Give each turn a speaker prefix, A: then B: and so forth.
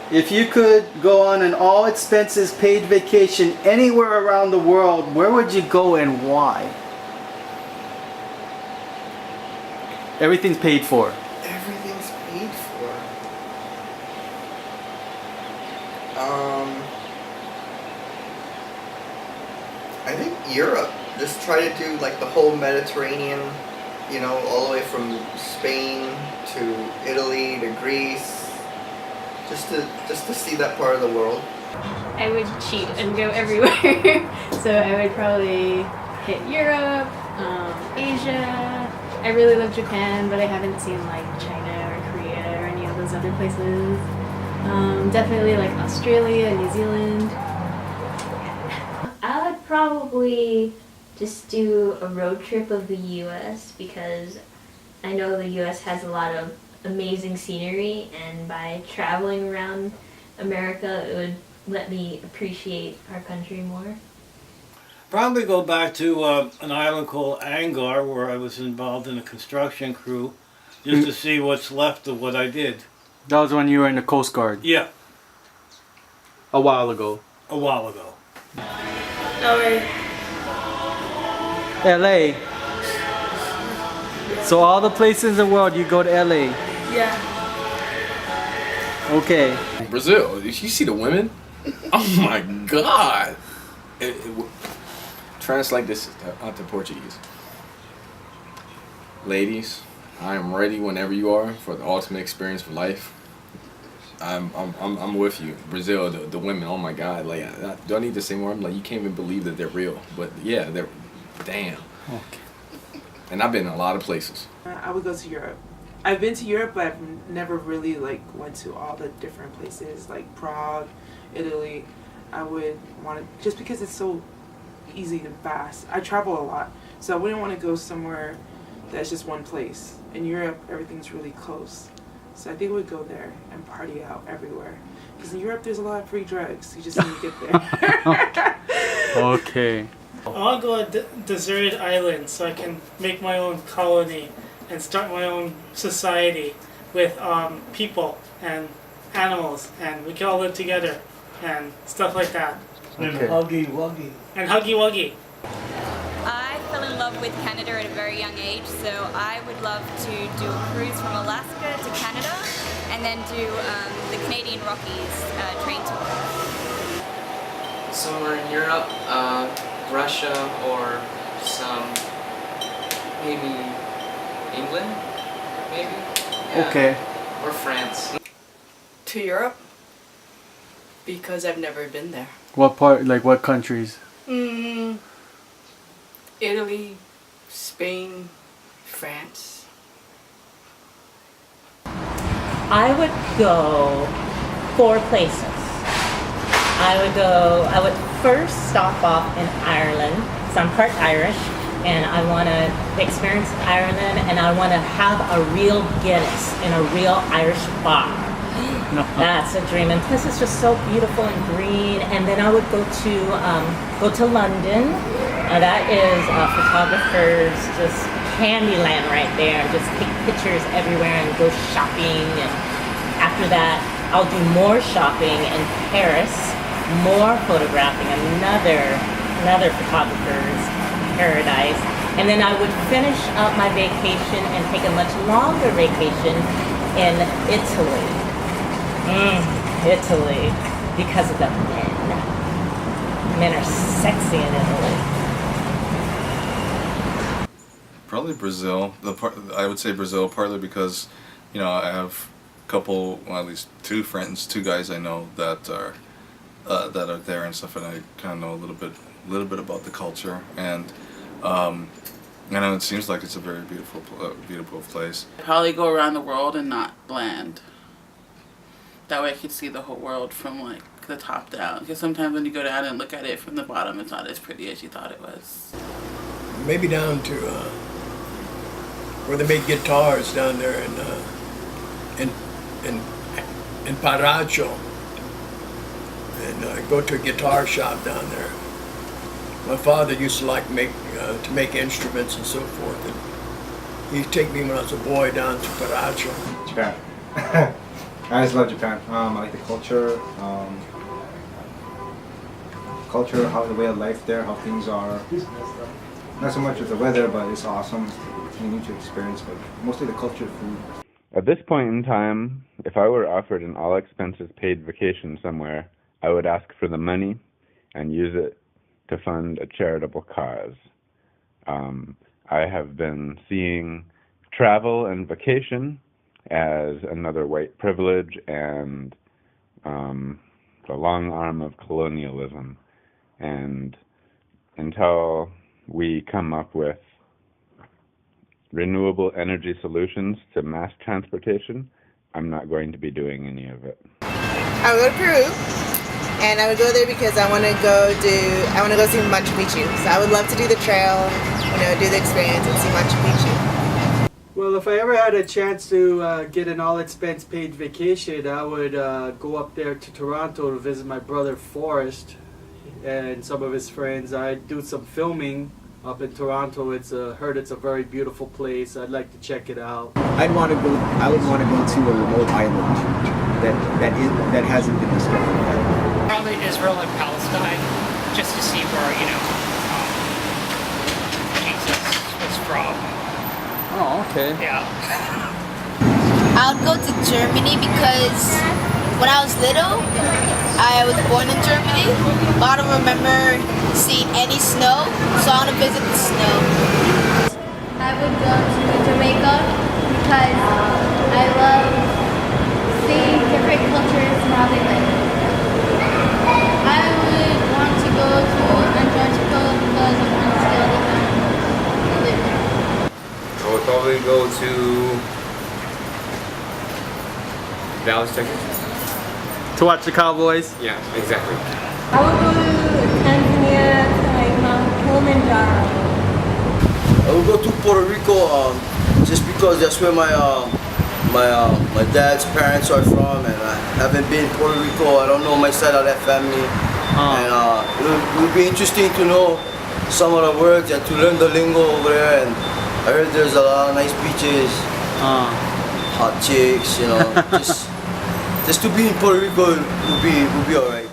A: If you could go on an all expenses paid vacation anywhere around the world, where would you go and why? Everything's paid for.
B: Everything's paid for. I think Europe. Just try to do like the whole Mediterranean, you know, all the way from Spain to Italy to Greece. Just to see that part of the world.
C: I would cheat and go everywhere. So I would probably hit Europe, Asia. I really love Japan, but I haven't seen like China or Korea or any of those other places. Definitely like Australia, New Zealand.
D: I would probably just do a road trip of the US because I know the US has a lot of amazing scenery, and by traveling around America it would let me appreciate our country more.
E: Probably go back to an island called Angar where I was involved in a construction crew just to see what's left of what I did.
A: That was when you were in the Coast Guard.
E: Yeah,
A: A while ago.
E: a while ago.
A: LA. So all the places in the world, you go to LA.
F: Yeah.
A: Okay.
G: Brazil. Did you see the women? Oh my God! Translate this onto Portuguese. Ladies, I am ready whenever you are for the ultimate experience of life. I'm with you. Brazil, the women. Oh my God! Like, do I need to say more? I'm like, you can't even believe that they're real. But yeah, they're damn.
A: Okay.
G: And I've been in a lot of places.
F: I would go to Europe. I've been to Europe, but I've never really like went to all the different places like Prague, Italy. I would want to, just because it's so easy and fast. I travel a lot, so I wouldn't want to go somewhere that's just one place. In Europe, everything's really close. So I think we'd go there and party out everywhere. Because in Europe, there's a lot of free drugs. You just need to get there.
A: Okay.
H: I'll go a deserted island so I can make my own colony and start my own society with people and animals, and we can all live together and stuff like that.
E: And
A: Okay.
E: Huggy Wuggy.
H: And huggy wuggy.
I: I fell in love with Canada at a very young age, so I would love to do a cruise from Alaska to Canada and then do the Canadian Rockies train tour.
J: Somewhere in Europe, Russia, or maybe England, maybe? Yeah.
A: Okay.
J: Or France.
F: To Europe? Because I've never been there.
A: What part, like what countries?
F: Italy, Spain, France.
K: I would go 4 places. I would first stop off in Ireland, because I'm part Irish, and I want to experience Ireland, and I want to have a real Guinness in a real Irish bar. That's a dream, and plus it's just so beautiful and green. And then I would go to London. That is photographers, just Candyland right there. Just take pictures everywhere and go shopping. And after that, I'll do more shopping in Paris, more photographing, another photographer's paradise. And then I would finish up my vacation and take a much longer vacation in Italy. Italy, because of the men. Men are sexy in Italy.
L: Probably Brazil. I would say Brazil partly because, you know, I have a couple, well, at least 2 friends, 2 guys I know that are there and stuff, and I kind of know a little bit about the culture, and it seems like it's a very beautiful place.
F: Probably go around the world and not land. That way I could see the whole world from like the top down. Because sometimes when you go down and look at it from the bottom, it's not as pretty as you thought it was.
M: Maybe down to where they make guitars down there in Paracho, and go to a guitar shop down there. My father used to like to make instruments and so forth, and he'd take me when I was a boy down to Paracho.
N: Japan. I just love Japan. I like the culture, how the way of life there, how things are. Not so much with the weather, but it's awesome. You need to experience, but mostly the culture, food.
O: At this point in time, if I were offered an all-expenses paid vacation somewhere, I would ask for the money and use it to fund a charitable cause. I have been seeing travel and vacation as another white privilege and the long arm of colonialism. And until we come up with renewable energy solutions to mass transportation, I'm not going to be doing any of it.
P: I would go to Peru, and I would go there because I want to go see Machu Picchu. So I would love to do the trail, do the experience and see Machu Picchu.
A: Well, if I ever had a chance to get an all-expense paid vacation, I would go up there to Toronto to visit my brother Forrest and some of his friends. I'd do some filming up in Toronto. Heard it's a very beautiful place. I'd like to check it out.
Q: I would want to go to a remote island that hasn't been discovered yet.
R: Probably Israel and Palestine, just to see where Jesus was from.
S: Oh, okay.
R: Yeah.
T: I would go to Germany because when I was little, I was born in Germany, but I don't remember seeing any snow, so I want to visit the snow.
U: I would go to Jamaica because I love seeing different cultures and how they live. I would want to go to Antarctica because I want to see all the animals that live there.
V: I would probably go to Dallas, Texas.
S: To watch the Cowboys?
V: Yeah, exactly.
W: I would go to Tanzania to like Mount Kilimanjaro.
X: I would go to Puerto Rico just because that's where my dad's parents are from, and I haven't been to Puerto Rico. I don't know my side of that family, and it would be interesting to know some of the words and to learn the lingo over there. And I heard there's a lot of nice beaches, hot chicks, just to be in Puerto Rico would be alright.